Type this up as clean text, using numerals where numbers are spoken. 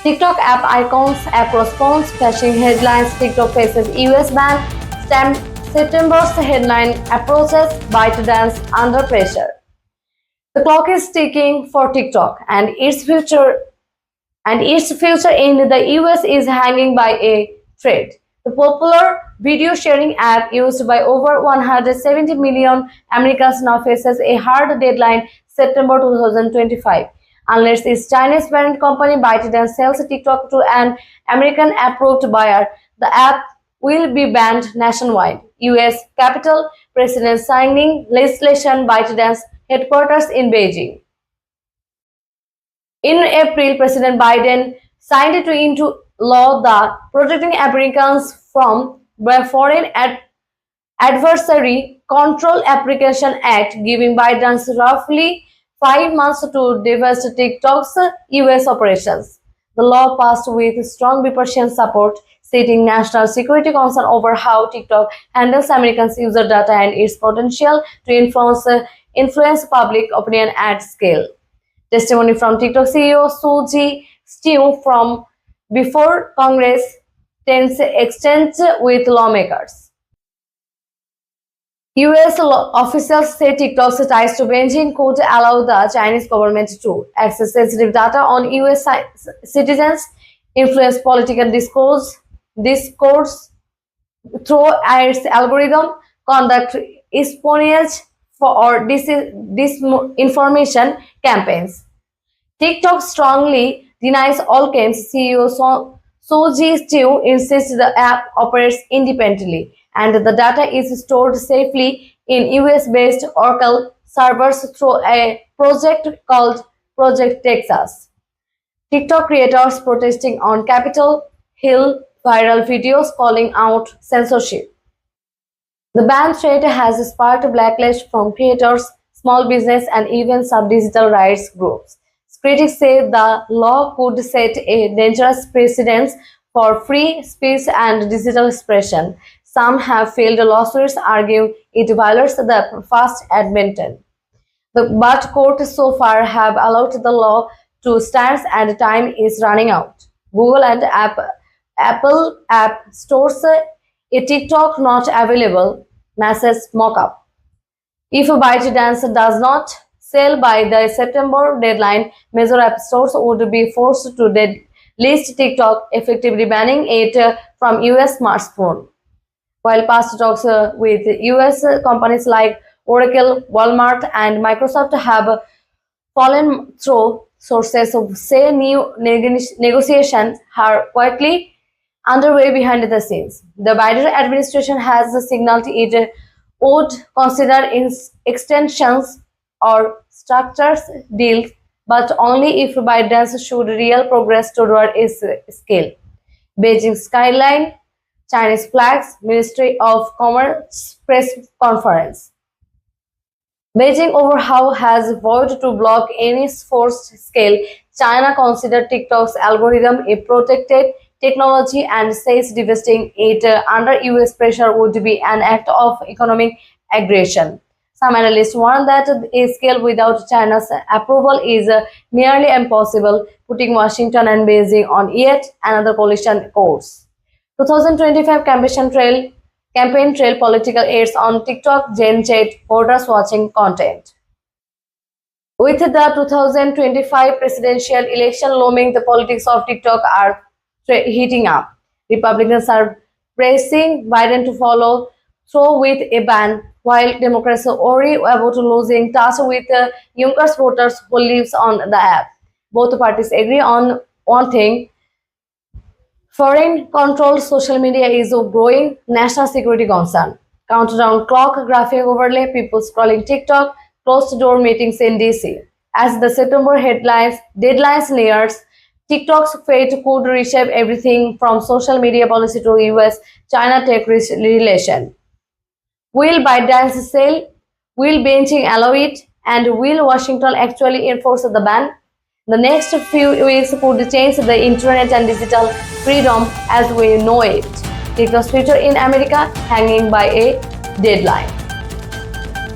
TikTok app icons, app response, flashing headlines, TikTok faces US ban, September's headline approaches, ByteDance under pressure. The clock is ticking for TikTok and its future in the US is hanging by a thread. The popular video sharing app used by over 170 million Americans now faces a hard deadline September 2025. Unless its Chinese parent company ByteDance sells TikTok to an American approved buyer, the app will be banned nationwide. US Capitol President signing legislation ByteDance headquarters in Beijing. In April, President Biden signed into law the Protecting Americans from Foreign Adversary Control Application Act, giving ByteDance roughly 5 months to divest TikTok's US operations. The law passed with strong bipartisan support, citing national security concern over how TikTok handles Americans' user data and its potential to influence public opinion at scale. Testimony from TikTok CEO Suji Stew from before Congress tense exchange with lawmakers. US officials say TikTok's ties to Beijing could allow the Chinese government to access sensitive data on US citizens, influence political discourse through its algorithm, conduct espionage or disinformation campaigns. TikTok strongly denies all claims. CEO Suji Stew insists the app operates independently and the data is stored safely in US-based Oracle servers through a project called Project Texas. TikTok creators protesting on Capitol Hill, viral videos calling out censorship. The ban threat has sparked backlash from creators, small business, and even some digital rights groups. Critics say the law could set a dangerous precedent for free speech and digital expression. Some have filed lawsuits arguing it violates the First Amendment. But courts so far have allowed the law to stand and time is running out. Google and Apple app stores a TikTok not available message mockup. If ByteDance does not sell by the September deadline, major app stores would be forced to list TikTok, effectively banning it from US smartphones. While past talks with US companies like Oracle, Walmart, and Microsoft have fallen through, sources say new negotiations are quietly underway behind the scenes. The Biden administration has signaled it would consider extensions or structures deals, but only if ByteDance showed real progress toward its scale. Beijing skyline, Chinese flags, Ministry of Commerce press conference. Beijing overhaul has vowed to block any forced scale. China considered TikTok's algorithm a protected technology and says divesting it under US pressure would be an act of economic aggression. Some analysts warn that a scale without China's approval is nearly impossible, putting Washington and Beijing on yet another collision course. 2025 campaign trail political aids on TikTok, Gen Z voters watching content. With the 2025 presidential election looming, the politics of TikTok are heating up. Republicans are pressing Biden to follow through with a ban, while Democrats worry about losing touch with Juncker's voters who lives on the app. Both parties agree on one thing: foreign-controlled social media is a growing national security concern. Countdown clock graphic overlay, people scrolling TikTok, closed-door meetings in DC. As the September deadlines nears, TikTok's fate could reshape everything from social media policy to US-China tech relation. Will ByteDance sell? Will Beijing allow it? And will Washington actually enforce the ban? The next few weeks could change the internet and digital freedom as we know it. TikTok's future in America hanging by a deadline.